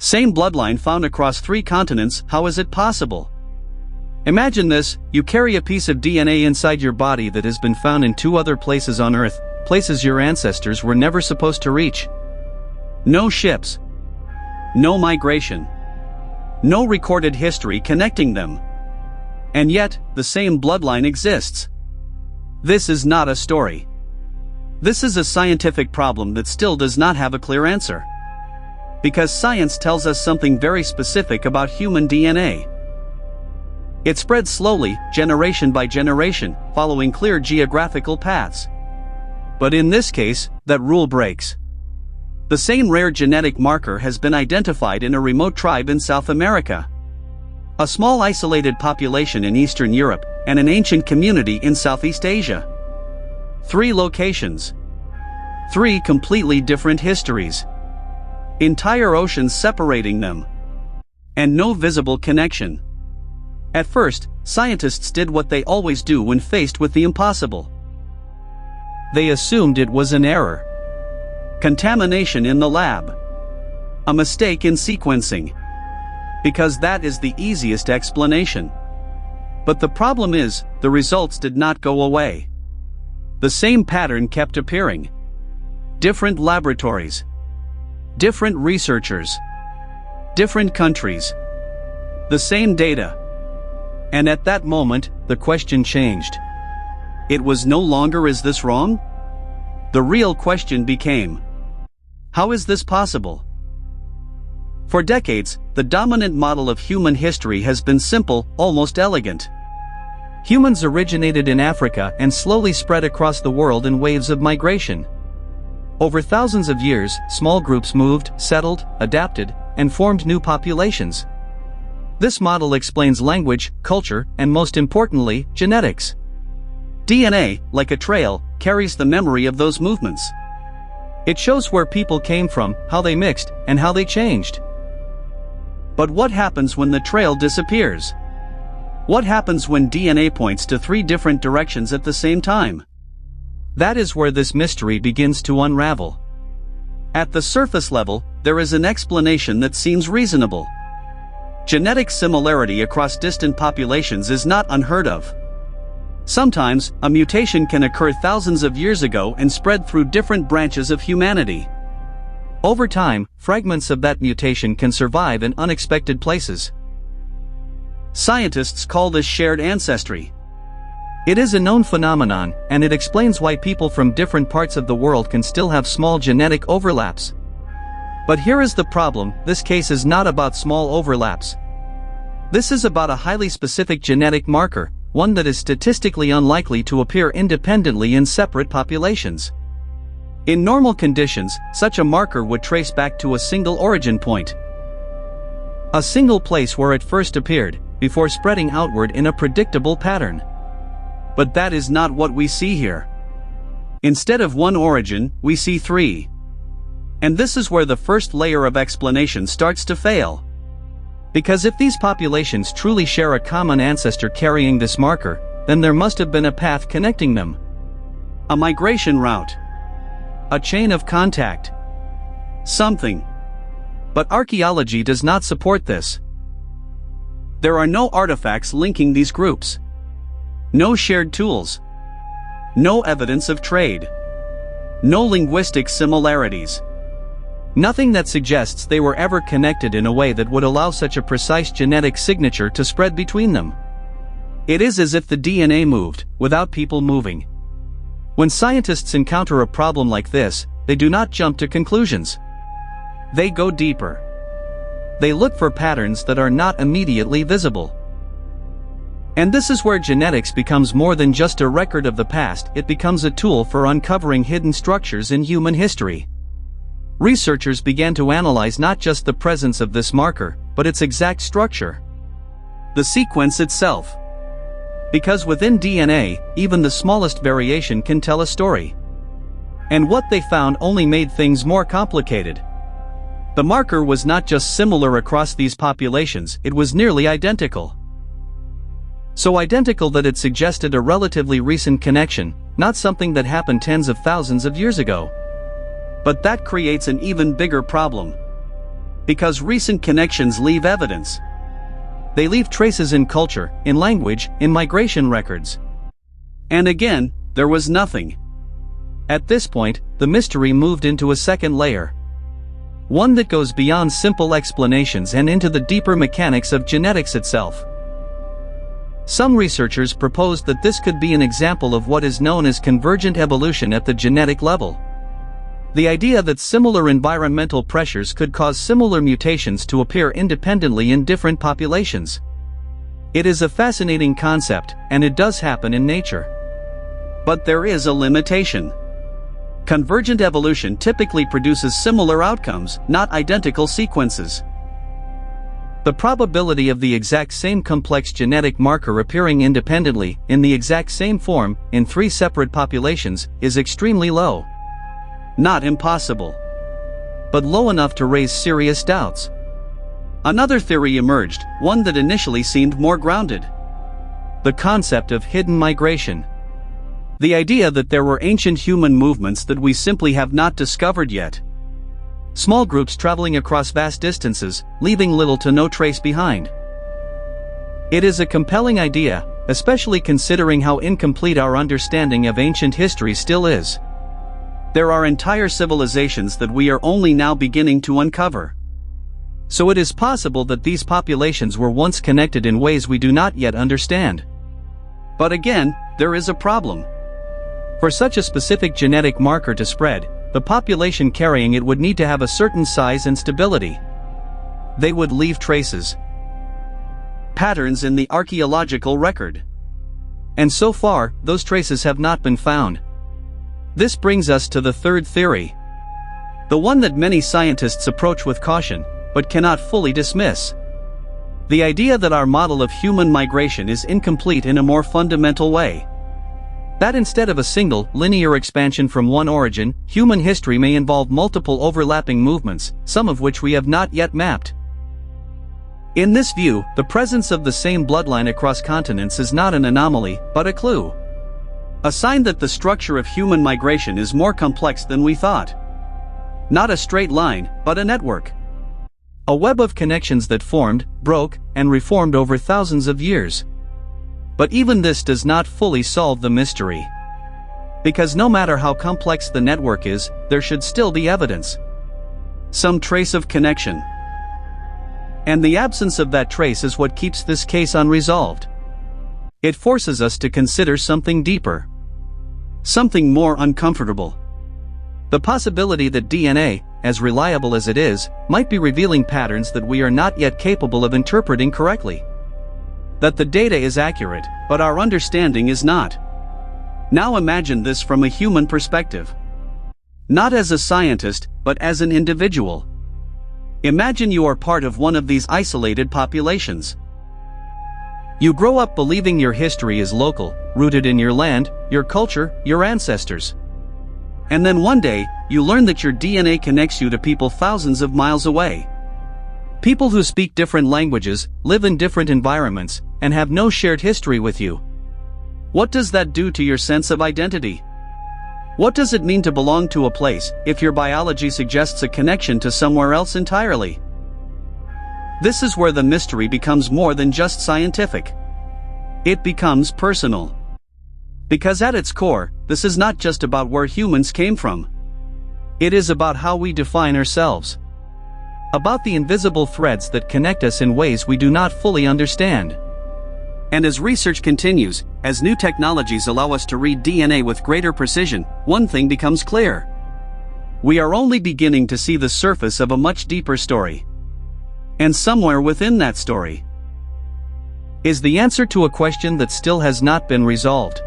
Same bloodline found across 3 continents. How is it possible? Imagine this: you carry a piece of DNA inside your body that has been found in 2 other places on Earth, places your ancestors were never supposed to reach. No ships. No migration. No recorded history connecting them. And yet, the same bloodline exists. This is not a story. This is a scientific problem that still does not have a clear answer. Because science tells us something very specific about human DNA. It spreads slowly, generation by generation, following clear geographical paths. But in this case, that rule breaks. The same rare genetic marker has been identified in a remote tribe in South America, a small isolated population in Eastern Europe, and an ancient community in Southeast Asia. 3 locations. 3 completely different histories. Entire oceans separating them. And no visible connection. At first, scientists did what they always do when faced with the impossible. They assumed it was an error. Contamination in the lab. A mistake in sequencing. Because that is the easiest explanation. But the problem is, the results did not go away. The same pattern kept appearing. Different laboratories. Different researchers. Different countries. The same data. And at that moment, the question changed. It was no longer, is this wrong? The real question became, how is this possible? For decades, the dominant model of human history has been simple, almost elegant. Humans originated in Africa and slowly spread across the world in waves of migration. Over thousands of years, small groups moved, settled, adapted, and formed new populations. This model explains language, culture, and most importantly, genetics. DNA, like a trail, carries the memory of those movements. It shows where people came from, how they mixed, and how they changed. But what happens when the trail disappears? What happens when DNA points to 3 different directions at the same time? That is where this mystery begins to unravel. At the surface level, there is an explanation that seems reasonable. Genetic similarity across distant populations is not unheard of. Sometimes, a mutation can occur thousands of years ago and spread through different branches of humanity. Over time, fragments of that mutation can survive in unexpected places. Scientists call this shared ancestry. It is a known phenomenon, and it explains why people from different parts of the world can still have small genetic overlaps. But here is the problem: this case is not about small overlaps. This is about a highly specific genetic marker, one that is statistically unlikely to appear independently in separate populations. In normal conditions, such a marker would trace back to a single origin point. A single place where it first appeared, before spreading outward in a predictable pattern. But that is not what we see here. Instead of 1 origin, we see 3. And this is where the first layer of explanation starts to fail. Because if these populations truly share a common ancestor carrying this marker, then there must have been a path connecting them. A migration route. A chain of contact. Something. But archaeology does not support this. There are no artifacts linking these groups. No shared tools. No evidence of trade. No linguistic similarities. Nothing that suggests they were ever connected in a way that would allow such a precise genetic signature to spread between them. It is as if the DNA moved, without people moving. When scientists encounter a problem like this, they do not jump to conclusions. They go deeper. They look for patterns that are not immediately visible. And this is where genetics becomes more than just a record of the past, it becomes a tool for uncovering hidden structures in human history. Researchers began to analyze not just the presence of this marker, but its exact structure. The sequence itself. Because within DNA, even the smallest variation can tell a story. And what they found only made things more complicated. The marker was not just similar across these populations, it was nearly identical. So identical that it suggested a relatively recent connection, not something that happened tens of thousands of years ago. But that creates an even bigger problem. Because recent connections leave evidence. They leave traces in culture, in language, in migration records. And again, there was nothing. At this point, the mystery moved into a second layer. One that goes beyond simple explanations and into the deeper mechanics of genetics itself. Some researchers proposed that this could be an example of what is known as convergent evolution at the genetic level. The idea that similar environmental pressures could cause similar mutations to appear independently in different populations. It is a fascinating concept, and it does happen in nature. But there is a limitation. Convergent evolution typically produces similar outcomes, not identical sequences. The probability of the exact same complex genetic marker appearing independently, in the exact same form, in 3 separate populations, is extremely low. Not impossible, but low enough to raise serious doubts. Another theory emerged, one that initially seemed more grounded. The concept of hidden migration. The idea that there were ancient human movements that we simply have not discovered yet. Small groups traveling across vast distances, leaving little to no trace behind. It is a compelling idea, especially considering how incomplete our understanding of ancient history still is. There are entire civilizations that we are only now beginning to uncover. So it is possible that these populations were once connected in ways we do not yet understand. But again, there is a problem. For such a specific genetic marker to spread, the population carrying it would need to have a certain size and stability. They would leave traces. Patterns in the archaeological record. And so far, those traces have not been found. This brings us to the third theory. The one that many scientists approach with caution, but cannot fully dismiss. The idea that our model of human migration is incomplete in a more fundamental way. That instead of a single, linear expansion from one origin, human history may involve multiple overlapping movements, some of which we have not yet mapped. In this view, the presence of the same bloodline across continents is not an anomaly, but a clue. A sign that the structure of human migration is more complex than we thought. Not a straight line, but a network. A web of connections that formed, broke, and reformed over thousands of years. But even this does not fully solve the mystery. Because no matter how complex the network is, there should still be evidence. Some trace of connection. And the absence of that trace is what keeps this case unresolved. It forces us to consider something deeper. Something more uncomfortable. The possibility that DNA, as reliable as it is, might be revealing patterns that we are not yet capable of interpreting correctly. That the data is accurate, but our understanding is not. Now imagine this from a human perspective. Not as a scientist, but as an individual. Imagine you are part of one of these isolated populations. You grow up believing your history is local, rooted in your land, your culture, your ancestors. And then one day, you learn that your DNA connects you to people thousands of miles away. People who speak different languages, live in different environments, and have no shared history with you. What does that do to your sense of identity? What does it mean to belong to a place, if your biology suggests a connection to somewhere else entirely? This is where the mystery becomes more than just scientific. It becomes personal. Because at its core, this is not just about where humans came from. It is about how we define ourselves. About the invisible threads that connect us in ways we do not fully understand. And as research continues, as new technologies allow us to read DNA with greater precision, one thing becomes clear. We are only beginning to see the surface of a much deeper story. And somewhere within that story is the answer to a question that still has not been resolved.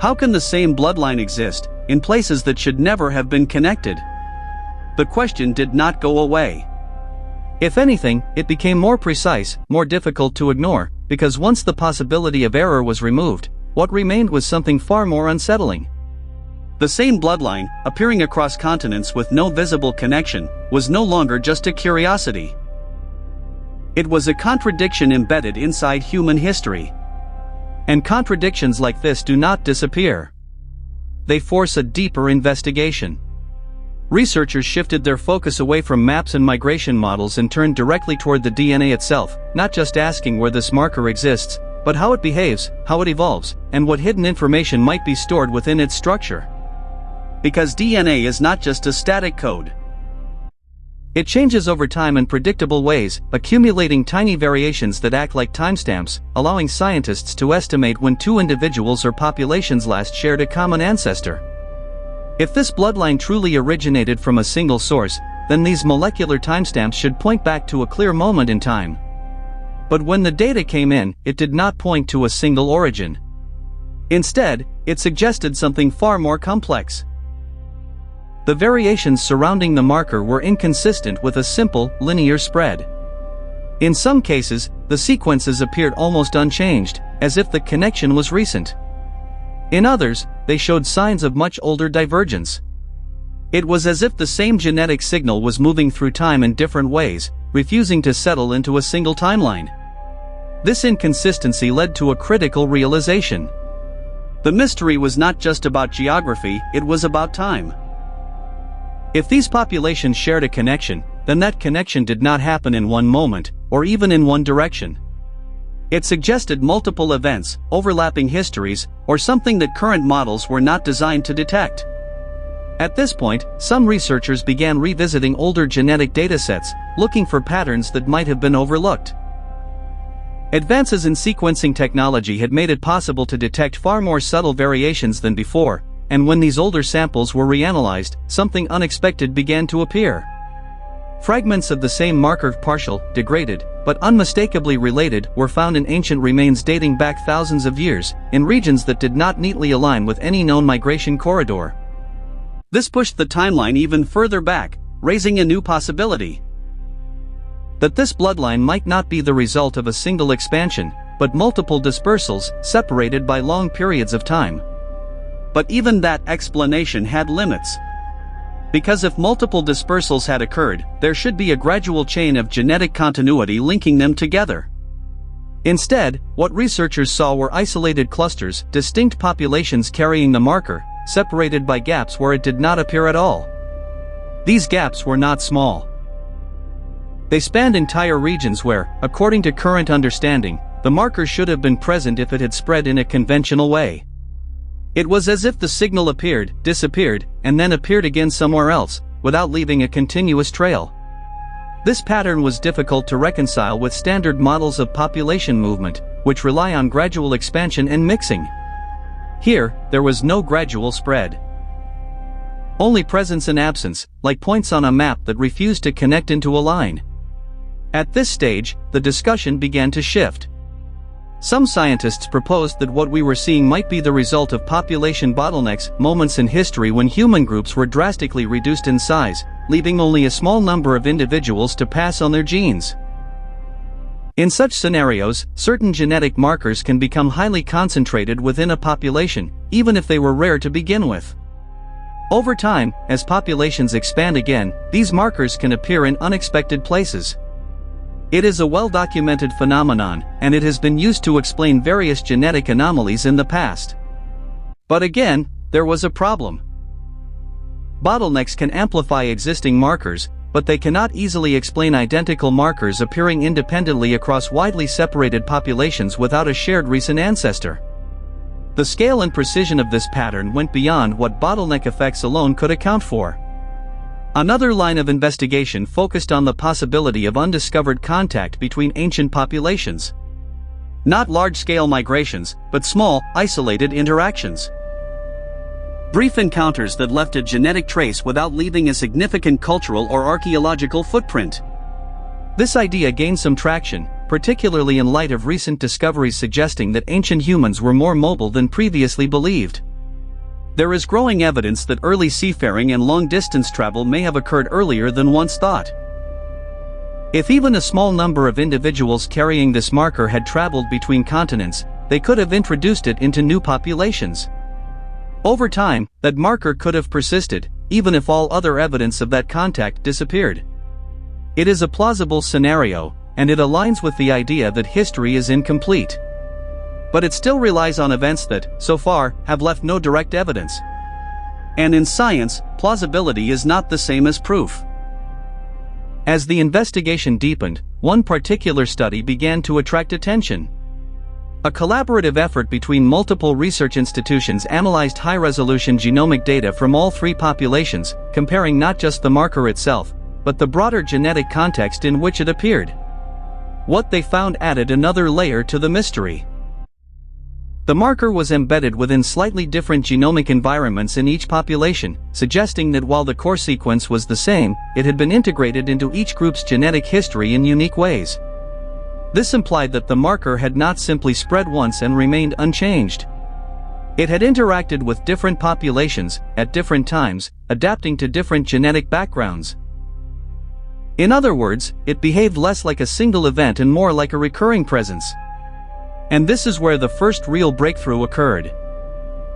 How can the same bloodline exist, in places that should never have been connected? The question did not go away. If anything, it became more precise, more difficult to ignore, because once the possibility of error was removed, what remained was something far more unsettling. The same bloodline, appearing across continents with no visible connection, was no longer just a curiosity. It was a contradiction embedded inside human history. And contradictions like this do not disappear. They force a deeper investigation. Researchers shifted their focus away from maps and migration models and turned directly toward the DNA itself, not just asking where this marker exists, but how it behaves, how it evolves, and what hidden information might be stored within its structure. Because DNA is not just a static code. It changes over time in predictable ways, accumulating tiny variations that act like timestamps, allowing scientists to estimate when two individuals or populations last shared a common ancestor. If this bloodline truly originated from a single source, then these molecular timestamps should point back to a clear moment in time. But when the data came in, it did not point to a single origin. Instead, it suggested something far more complex. The variations surrounding the marker were inconsistent with a simple, linear spread. In some cases, the sequences appeared almost unchanged, as if the connection was recent. In others, they showed signs of much older divergence. It was as if the same genetic signal was moving through time in different ways, refusing to settle into a single timeline. This inconsistency led to a critical realization. The mystery was not just about geography, it was about time. If these populations shared a connection, then that connection did not happen in one moment, or even in one direction. It suggested multiple events, overlapping histories, or something that current models were not designed to detect. At this point, some researchers began revisiting older genetic datasets, looking for patterns that might have been overlooked. Advances in sequencing technology had made it possible to detect far more subtle variations than before, and when these older samples were reanalyzed, something unexpected began to appear. Fragments of the same marker, partial, degraded, but unmistakably related, were found in ancient remains dating back thousands of years, in regions that did not neatly align with any known migration corridor. This pushed the timeline even further back, raising a new possibility. That this bloodline might not be the result of a single expansion, but multiple dispersals, separated by long periods of time. But even that explanation had limits. Because if multiple dispersals had occurred, there should be a gradual chain of genetic continuity linking them together. Instead, what researchers saw were isolated clusters, distinct populations carrying the marker, separated by gaps where it did not appear at all. These gaps were not small. They spanned entire regions where, according to current understanding, the marker should have been present if it had spread in a conventional way. It was as if the signal appeared, disappeared, and then appeared again somewhere else, without leaving a continuous trail. This pattern was difficult to reconcile with standard models of population movement, which rely on gradual expansion and mixing. Here, there was no gradual spread. Only presence and absence, like points on a map that refused to connect into a line. At this stage, the discussion began to shift. Some scientists proposed that what we were seeing might be the result of population bottlenecks, moments in history when human groups were drastically reduced in size, leaving only a small number of individuals to pass on their genes. In such scenarios, certain genetic markers can become highly concentrated within a population, even if they were rare to begin with. Over time, as populations expand again, these markers can appear in unexpected places. It is a well-documented phenomenon, and it has been used to explain various genetic anomalies in the past. But again, there was a problem. Bottlenecks can amplify existing markers, but they cannot easily explain identical markers appearing independently across widely separated populations without a shared recent ancestor. The scale and precision of this pattern went beyond what bottleneck effects alone could account for. Another line of investigation focused on the possibility of undiscovered contact between ancient populations. Not large-scale migrations, but small, isolated interactions. Brief encounters that left a genetic trace without leaving a significant cultural or archaeological footprint. This idea gained some traction, particularly in light of recent discoveries suggesting that ancient humans were more mobile than previously believed. There is growing evidence that early seafaring and long-distance travel may have occurred earlier than once thought. If even a small number of individuals carrying this marker had traveled between continents, they could have introduced it into new populations. Over time, that marker could have persisted, even if all other evidence of that contact disappeared. It is a plausible scenario, and it aligns with the idea that history is incomplete. But it still relies on events that, so far, have left no direct evidence. And in science, plausibility is not the same as proof. As the investigation deepened, one particular study began to attract attention. A collaborative effort between multiple research institutions analyzed high-resolution genomic data from all three populations, comparing not just the marker itself, but the broader genetic context in which it appeared. What they found added another layer to the mystery. The marker was embedded within slightly different genomic environments in each population, suggesting that while the core sequence was the same, it had been integrated into each group's genetic history in unique ways. This implied that the marker had not simply spread once and remained unchanged. It had interacted with different populations, at different times, adapting to different genetic backgrounds. In other words, it behaved less like a single event and more like a recurring presence. And this is where the first real breakthrough occurred.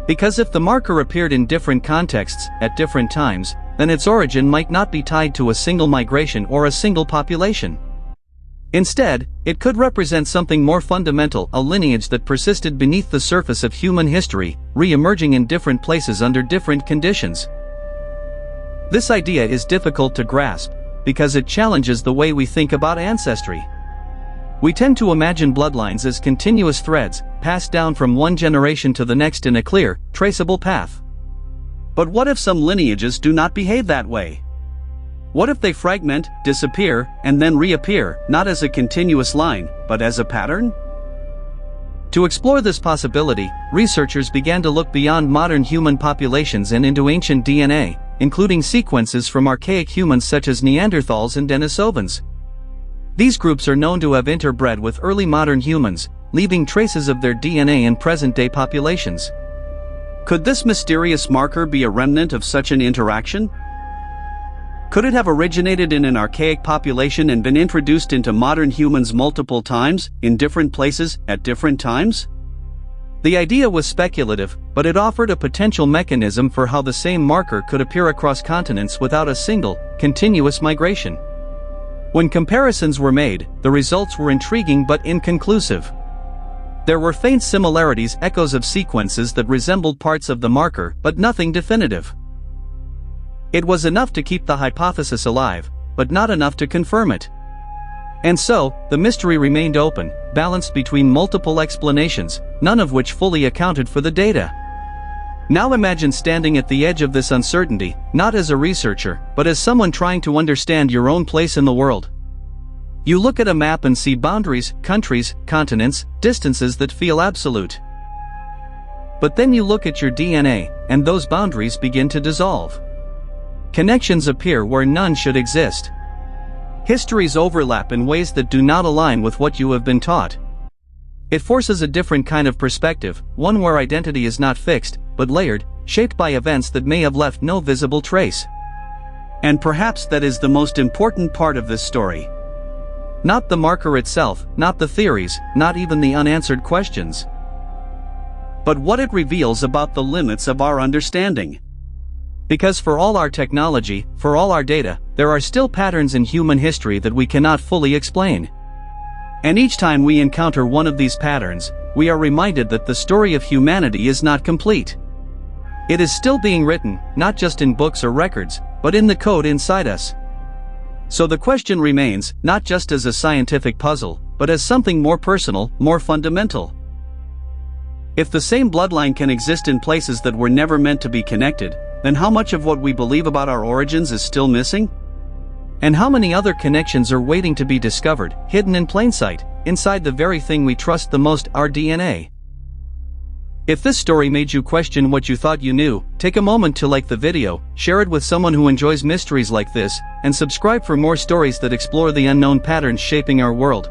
Because if the marker appeared in different contexts, at different times, then its origin might not be tied to a single migration or a single population. Instead, it could represent something more fundamental, a lineage that persisted beneath the surface of human history, re-emerging in different places under different conditions. This idea is difficult to grasp, because it challenges the way we think about ancestry. We tend to imagine bloodlines as continuous threads, passed down from one generation to the next in a clear, traceable path. But what if some lineages do not behave that way? What if they fragment, disappear, and then reappear, not as a continuous line, but as a pattern? To explore this possibility, researchers began to look beyond modern human populations and into ancient DNA, including sequences from archaic humans such as Neanderthals and Denisovans. These groups are known to have interbred with early modern humans, leaving traces of their DNA in present-day populations. Could this mysterious marker be a remnant of such an interaction? Could it have originated in an archaic population and been introduced into modern humans multiple times, in different places, at different times? The idea was speculative, but it offered a potential mechanism for how the same marker could appear across continents without a single, continuous migration. When comparisons were made, the results were intriguing but inconclusive. There were faint similarities, echoes of sequences that resembled parts of the marker, but nothing definitive. It was enough to keep the hypothesis alive, but not enough to confirm it. And so, the mystery remained open, balanced between multiple explanations, none of which fully accounted for the data. Now imagine standing at the edge of this uncertainty, not as a researcher, but as someone trying to understand your own place in the world. You look at a map and see boundaries, countries, continents, distances that feel absolute. But then you look at your DNA, and those boundaries begin to dissolve. Connections appear where none should exist. Histories overlap in ways that do not align with what you have been taught. It forces a different kind of perspective, one where identity is not fixed, but layered, shaped by events that may have left no visible trace. And perhaps that is the most important part of this story. Not the marker itself, not the theories, not even the unanswered questions. But what it reveals about the limits of our understanding. Because for all our technology, for all our data, there are still patterns in human history that we cannot fully explain. And each time we encounter one of these patterns, we are reminded that the story of humanity is not complete. It is still being written, not just in books or records, but in the code inside us. So the question remains, not just as a scientific puzzle, but as something more personal, more fundamental. If the same bloodline can exist in places that were never meant to be connected, then how much of what we believe about our origins is still missing? And how many other connections are waiting to be discovered, hidden in plain sight, inside the very thing we trust the most, our DNA? If this story made you question what you thought you knew, take a moment to like the video, share it with someone who enjoys mysteries like this, and subscribe for more stories that explore the unknown patterns shaping our world.